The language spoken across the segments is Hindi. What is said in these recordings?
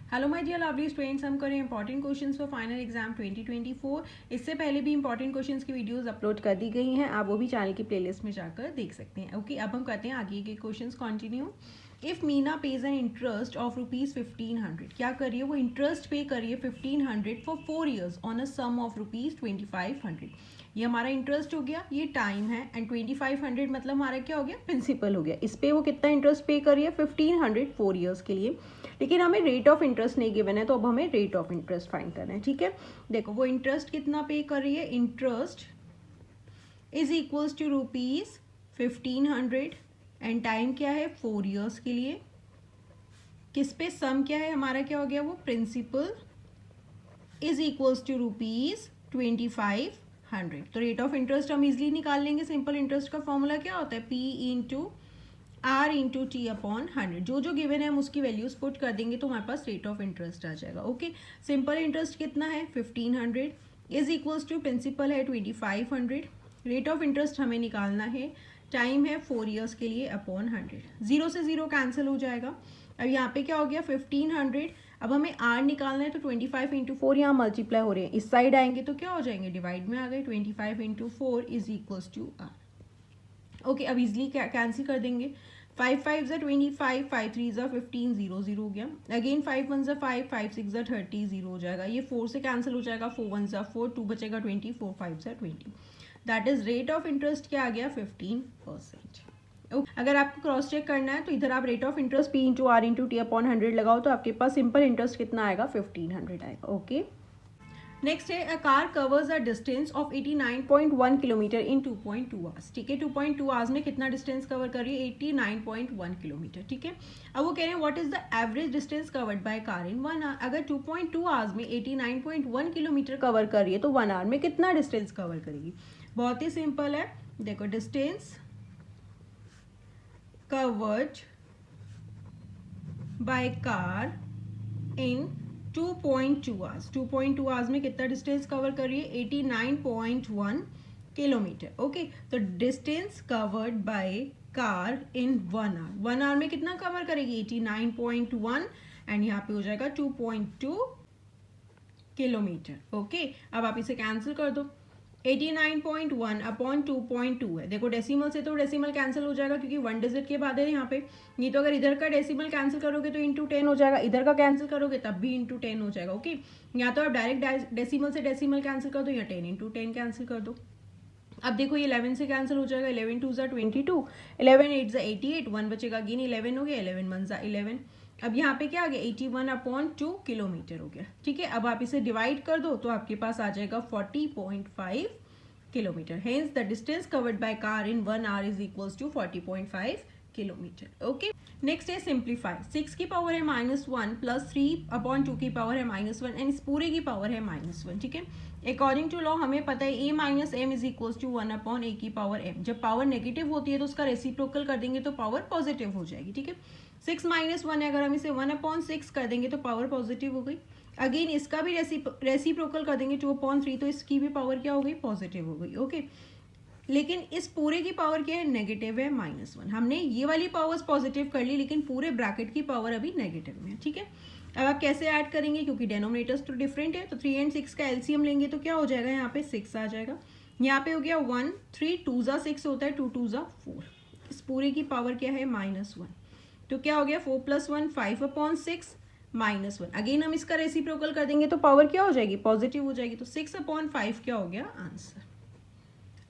Hello my dear lovely students, हम करें important questions for final exam 2024। इससे पहले भी इंपॉर्टेंट क्वेश्चंस की वीडियोस अपलोड कर दी गई हैं, आप वो भी चैनल की प्लेलिस्ट में जाकर देख सकते हैं। ओके, अब हम करते हैं आगे के questions continue. If Meena page an interest of ₹1500, क्या कर रही है वो? इंटरेस्ट पे कर रही है 1500 for 4 years on a sum of ₹2500। ये हमारा इंटरेस्ट हो गया, ये टाइम है, एंड 2500 मतलब हमारा क्या हो गया? प्रिंसिपल हो गया। इस पे वो कितना इंटरेस्ट पे कर रही है? 1500 4 ईयर्स के लिए। लेकिन हमें रेट ऑफ इंटरेस्ट नहीं गिवन है, तो अब हमें रेट ऑफ इंटरेस्ट फाइंड करना है। ठीक है, देखो वो इंटरेस्ट कितना पे कर रही है? Interest is equals to ₹1500 and time क्या है? 4 ईयर्स के लिए। किस पे? सम क्या है हमारा? क्या हो गया वो? Principal is equals to ₹2500। तो रेट ऑफ इंटरेस्ट हम इजिली निकाल लेंगे। सिंपल इंटरेस्ट का फॉर्मूला क्या होता है? P/R/T/100। जो जो गिवन है हम उसकी वैल्यूज पुट कर देंगे तो हमारे पास रेट ऑफ इंटरेस्ट आ जाएगा। ओके, सिंपल इंटरेस्ट कितना है? 1500 इज इक्वल्स टू प्रिंसिपल है 2500। रेट ऑफ इंटरेस्ट हमें निकालना है, टाइम है 4 ईयर्स के लिए, अपॉन 100। 0 से 0 कैंसिल हो जाएगा। अब यहाँ पे क्या हो गया? 1500। अब हमें आर निकालना है, तो 25 इंटू 4 यहाँ मल्टीप्लाई हो रहे हैं, इस साइड आएंगे तो क्या हो जाएंगे? डिवाइड में आ गए। 25 into 4 is equals to r. Okay, अब इजिली कैंसिल कर देंगे। 5 5 ज़ा 25, 5 3 ज़ा 15, 0 0 हो गया। अगेन 5 1 ज़ा 5, 5 6 ज़ा 30, 0 हो जाएगा। ये 4 से कैंसिल हो जाएगा। 4 1 ज़ा 4, 2 बचेगा 20, 4 5 ज़ा 20। That is rate of interest क्या आ गया? 15%। अगर आपको क्रॉस चेक करना है तो इधर आप रेट ऑफ इंटरेस्ट P/R/T/100 लगाओ, तो आपके पास सिंपल इंटरेस्ट कितना आएगा? 1500 आएगा। ओके, नेक्स्ट है, a car covers a distance of 89.1 kilometre in 2.2 hours. ठीक है, 2.2 आवर्स में कितना डिस्टेंस कवर कर रही है? 89.1 किलोमीटर। ठीक है, अब वो कह रहे हैं what is the average distance covered by car in 1 hour. अगर 2.2 आवर्स में 89.1 किलोमीटर कवर कर रही है तो 1 आवर में कितना डिस्टेंस कवर करेगी? बहुत ही सिंपल है, देखो, distance covered by car in 2.2 hours. 2.2 hours में कितना डिस्टेंस कवर कर रही है? 89.1 किलोमीटर। ओके, तो distance covered by car in 1 hour, 1 hour में कितना कवर करेगी? 89.1 एंड यहाँ पे हो जाएगा 2.2 किलोमीटर। ओके, अब आप इसे कैंसिल कर दो। 89.1 अपॉन 2.2 है। देखो डेसिमल से तो डेसिमल कैंसिल हो जाएगा क्योंकि 1 डिजिट के बाद है यहाँ पे। नहीं तो अगर इधर का डेसिमल कैंसिल करोगे तो इंटू 10 हो जाएगा, इधर का कैंसिल करोगे तब भी इंटू 10 हो जाएगा। ओके, या तो आप डायरेक्ट डेसिमल से डेसिमल कैंसिल कर दो या 10 इंटू 10 कैंसिल कर दो। अब देखो ये 11 से कैंसिल हो जाएगा। 11 2 ज़ा 22, 11 8 ज़ा 88, 1 बचेगा, अगेन 11 हो गया, 11 1 ज़ा 11। अब यहाँ पे क्या आ गया? 81/2 किलोमीटर हो गया। ठीक है, अब आप इसे डिवाइड कर दो तो आपके पास आ जाएगा 40.5 kilometre. Hence the distance covered by car in 1 hour is equals to 40.5 kilometre. Okay, next है सिंप्लीफाई। 6 की पावर है -1 प्लस 3/2 की पावर है -1 एंड इस पूरे की पावर है -1। ठीक है, अकॉर्डिंग टू लॉ हमें पता है a minus m is equals to 1/a की पावर m। जब पावर नेगेटिव होती है तो उसका रेसिप्रोकल कर देंगे तो पावर पॉजिटिव हो जाएगी। ठीक है, 6 - 1 है, अगर हम इसे 1/6 कर देंगे तो पावर पॉजिटिव हो गई। अगेन इसका भी रेसिप्रोकल कर देंगे 2/3, तो इसकी भी पावर क्या हो गई? पॉजिटिव हो गई। ओके, लेकिन इस पूरे की पावर क्या है? नेगेटिव है, -1। हमने ये वाली पावर्स पॉजिटिव कर ली लेकिन पूरे ब्रैकेट की पावर अभी नेगेटिव में है। ठीक है, अब आप कैसे ऐड करेंगे? क्योंकि डेनोमिनेटर्स तो डिफरेंट है, तो 3 एंड 6 का एलसीएम लेंगे तो क्या हो जाएगा? यहाँ पे 6 आ जाएगा। यहाँ पे हो गया 1 3 2 ज़ा 6 होता है, 2 2 ज़ा 4। इस पूरे की पावर क्या है? -1। तो क्या हो गया? 4 + 1 5/6 -1। अगेन हम इसका रेसिप्रोकल कर देंगे तो पावर क्या हो जाएगी? पॉजिटिव हो जाएगी। तो 6/5 क्या हो गया? आंसर।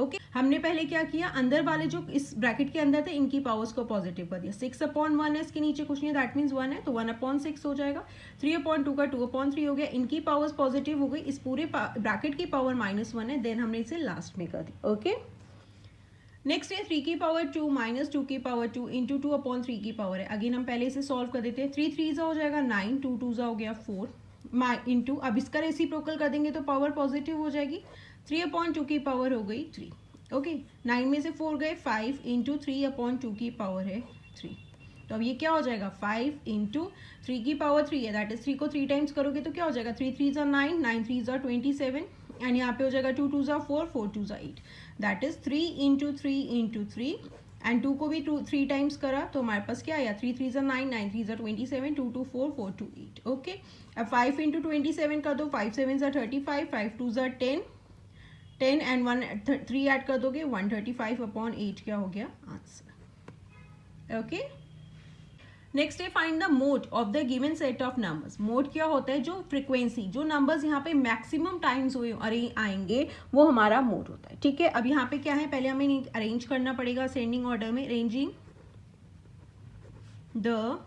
ओके, हमने पहले क्या किया? अंदर वाले जो इस ब्रैकेट के अंदर थे इनकी पावर्स को पॉजिटिव कर दिया। 6/1 है, इसके नीचे कुछ नहीं है, दैट मीन्स 1 है, तो 1/6 हो जाएगा। 3/2 का 2/3 हो गया, इनकी पावर्स पॉजिटिव हो गई। इस पूरे ब्रैकेट की पावर -1 है, देन हमने इसे लास्ट में कर दी। ओके, नेक्स्ट है 3 की पावर 2 - 2 की पावर 2 इंटू 2/3 की पावर है। अगेन हम पहले इसे सॉल्व कर देते हैं। 3 3 ज़ा हो जाएगा 9, 2 2 ज़ा हो गया 4 इंटू, अब इसका रेसिप्रोकल कर देंगे तो पावर पॉजिटिव हो जाएगी। 3/2 की पावर हो गई 3। ओके, 9 में से 4 गए, 5 इंटू 3/2 की पावर है 3। तो अब ये क्या हो जाएगा? 5 इंटू 3 की पावर 3 है, दैट इज 3 को 3 टाइम्स करोगे तो क्या हो जाएगा? 3 3 ज़ा 9, 9 3 ज़ा 27 एंड यहाँ पे हो जाएगा 2 2 ज़ा 4, 4 2 ज़ा 8, that is 3 into 3 into 3 and 2 को भी 3 टाइम्स करा तो हमारे पास क्या आया, 3 3 ज़ा 9, 9 3 ज़ा 27, 2 2 4, 4 2 8। ओके, अब 5 इंटू 27 कर दो, 5 7 ज़ा 35, 5 2 ज़ा 10, 10 एंड 1 3 ऐड कर दोगे, 135/8 क्या हो गया आंसर। ओके, नेक्स्ट है find the mode of the given set of numbers. Mode क्या होता है, जो फ्रिक्वेंसी, जो नंबर्स यहाँ पे मैक्सिमम टाइम्स आएंगे वो हमारा मोड होता है। ठीक है, अब यहाँ पे क्या है, पहले हमें अरेंज करना पड़ेगा असेंडिंग ऑर्डर में। Arranging the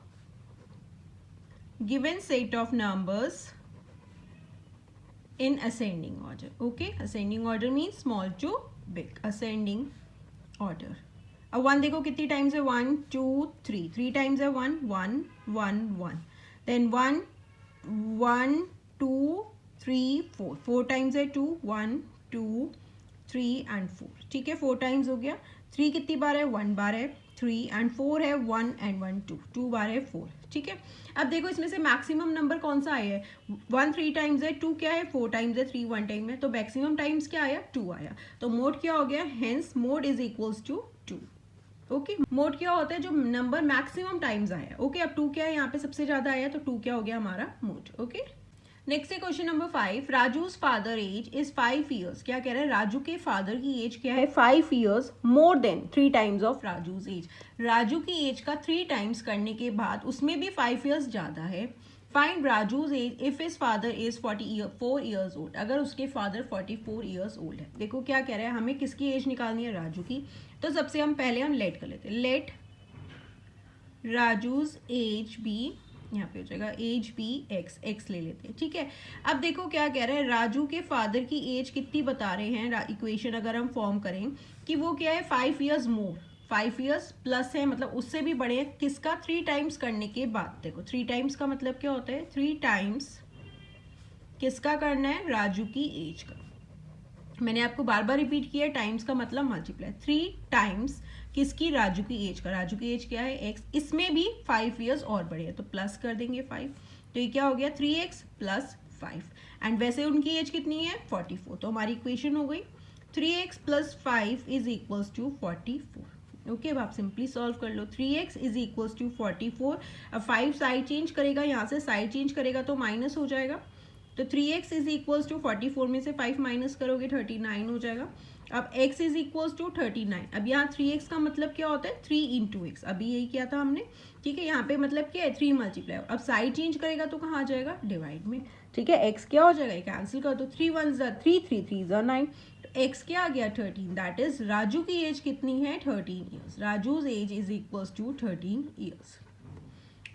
given set of numbers in ascending order. Okay, ascending order means small to big, ascending order. अब 1 देखो कितनी टाइम्स है, 1 2 3, 3 टाइम्स है 1 1 1 1, देन 1 1 2 3 4, 4 टाइम्स है 2 1 2 3 एंड 4। ठीक है, 4 टाइम्स हो गया। 3 कितनी बार है, 1 बार है। 3 एंड 4 है 1 एंड 1 2, 2 बार है 4। ठीक है, अब देखो इसमें से मैक्सिमम नंबर कौन सा आया है, 1 3 टाइम्स है, 2 क्या है 4 टाइम्स है, 3 1 टाइम है, तो मैक्सिमम टाइम्स क्या आया, 2 आया। तो मोड क्या हो गया, hence mode is equals to 2। Okay, mode क्या होता है, जो नंबर मैक्सिमम टाइम्स आया। ओके, अब 2 क्या है, यहाँ पे सबसे ज्यादा आया तो 2 क्या हो गया हमारा मोड। ओके, नेक्स्ट है question number 5। Raju's father age is 5 years. क्या कह रहा है, राजू के फादर की एज क्या है, 5 years more than 3 times of Raju's age. Raju की एज का 3 टाइम्स करने के बाद उसमें भी 5 ईयर्स ज्यादा है। Find Raju's age if his father is 44 years old. अगर उसके फादर 44 ईयर्स ओल्ड है। देखो क्या कह रहा है, हमें किसकी एज निकालनी है, राजू की। तो सबसे हम पहले हम लेट कर लेते हैं, लेट राजूज एज बी, यहाँ पे हो जाएगा एज बी एक्स, एक्स ले लेते हैं। ठीक है, अब देखो क्या कह रहा है, राजू के फादर की एज कितनी बता रहे हैं, इक्वेशन अगर हम फॉर्म करें कि वो क्या है 5 ईयर्स मोर, 5 ईयर्स प्लस है, मतलब उससे भी बड़े हैं, किसका 3 टाइम्स करने के बाद। देखो 3 टाइम्स का मतलब क्या होता है, 3 टाइम्स किसका करना है, राजू की एज का। मैंने आपको बार बार रिपीट किया, टाइम्स का मतलब मल्टीप्लाई, 3 टाइम्स किसकी, राजू की एज का। राजू की एज क्या है, एक्स, इसमें भी 5 ईयर्स और बड़े हैं तो प्लस कर देंगे 5, तो ये क्या हो गया 3x प्लस 5, एंड वैसे उनकी एज कितनी है 44, तो हमारी इक्वेशन हो गई 3x plus 5 is equals to 44। Okay, अब आप सिंपली सॉल्व कर लो, 3x इज इक्वल्स टू 44। अब 5 साइड चेंज करेगा, यहाँ से साइड चेंज करेगा तो माइनस हो जाएगा, तो 3x इज इक्वल्स टू 44 में से 5 माइनस करोगे 39 हो जाएगा। अब x इज इक्वल्स टू 39। अब यहाँ 3x का मतलब क्या होता है, 3 इंटू एक्स, अभी यही किया था हमने। ठीक है, यहाँ पे मतलब क्या है 3 मल्टीप्लाई। अब साइड चेंज करेगा तो कहाँ आ जाएगा, डिवाइड में। ठीक है, x क्या हो जाएगा, कैंसिल कर दो, 3 1 ज़ा 3, 3 3 ज़ा 9, तो x क्या आ गया 13। दैट इज राजू की एज कितनी है, 13 years. Raju's age is equals to 13 years.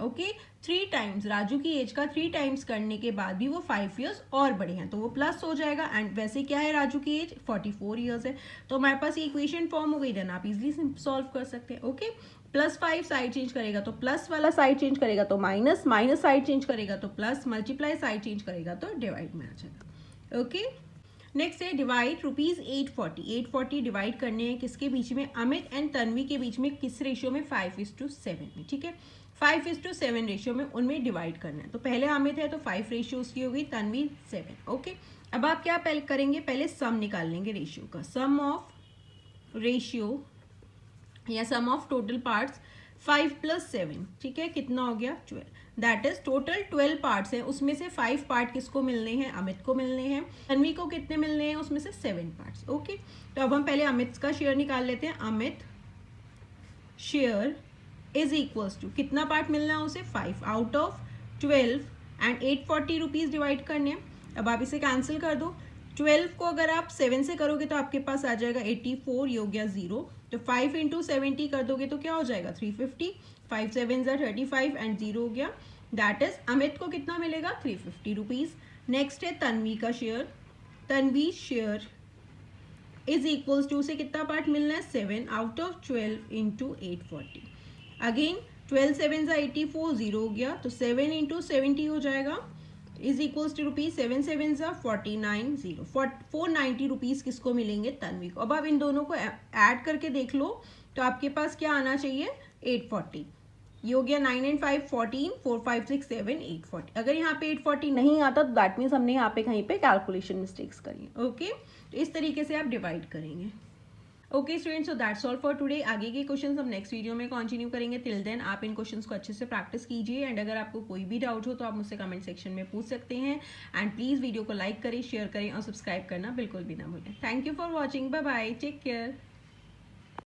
Okay, 3 times, Raju की एज का 3 टाइम्स करने के बाद भी वो 5 ईयर्स और बड़े हैं तो वो प्लस हो जाएगा, एंड वैसे क्या है राजू की एज 44 ईयर्स है, तो हमारे पास ये इक्वेशन फॉर्म हो गई, देन आप इजीली सॉल्व कर सकते हैं। ओके, प्लस 5 साइड चेंज करेगा तो प्लस वाला साइड चेंज करेगा तो माइनस, माइनस साइड चेंज करेगा तो प्लस, मल्टीप्लाई साइड चेंज करेगा तो डिवाइड में आ जाएगा। ओके, नेक्स्ट है डिवाइड रुपीज 840। 840 डिवाइड करने हैं किसके बीच में, अमित एंड तन्वी के बीच में, किस रेशियो में, 5:7 में। ठीक है, 5:7 रेशियो में उनमें डिवाइड करना है। तो पहले अमित है तो 5 रेशियो उसकी होगी, तन्वी 7। ओके, अब आप क्या पहले करेंगे, पहले सम निकाल लेंगे रेशियो का, सम ऑफ रेशियो या सम ऑफ टोटल पार्ट्स 5 + 7। ठीक है, कितना हो गया 12। दैट इज टोटल 12 पार्ट्स हैं, उसमें से 5 पार्ट किसको मिलने हैं, अमित को मिलने हैं। तन्वी को कितने मिलने हैं, उसमें से 7 पार्ट्स। ओके, तो अब हम पहले अमित का शेयर निकाल लेते हैं। Amit share is equals to, कितना पार्ट मिलना है उसे, 5 out of 12, and 840 rupees divide करने हैं। अब आप इसे कैंसिल कर दो, 12 को अगर आप 7 से करोगे तो आपके पास आ जाएगा 84, ये हो गया 0, तो 5 × 70 कर दोगे तो क्या हो जाएगा 350, 5 7 ज़ा 35 एंड 0 हो गया। दैट इज अमित को कितना मिलेगा 350 रुपीज। नेक्स्ट है तन्वी का share, Tanvi share is equals to, उसे कितना पार्ट मिलना है 7 आउट ऑफ 12 × 840। अगेन 12 7 ज़ा 84, 0 हो गया, तो 7 × 70 हो जाएगा, इज इक्वल्स टू रुपीज 7 7 ज़ा 49, 0 490 रुपीज किसको मिलेंगे, तन्वी को। अब आप इन दोनों को ऐड करके देख लो तो आपके पास क्या आना चाहिए 840, ये हो गया 9 and 5 14, 4 5 6 7 840। अगर यहाँ पे 840 नहीं आता तो दैट मीन्स हमने यहाँ पे कहीं पे कैलकुलेशन मिस्टेक्स करी है। ओके, तो इस तरीके से आप डिवाइड करेंगे। Okay students, so that's all for today. आगे के क्वेश्चंस हम नेक्स्ट वीडियो में कंटिन्यू करेंगे। टिल देन आप इन क्वेश्चंस को अच्छे से प्रैक्टिस कीजिए एंड अगर आपको कोई भी डाउट हो तो आप मुझसे कमेंट सेक्शन में पूछ सकते हैं एंड प्लीज़ वीडियो को लाइक करें, शेयर करें और सब्सक्राइब करना बिल्कुल भी ना भूलें। Thank you for watching, bye bye, take care.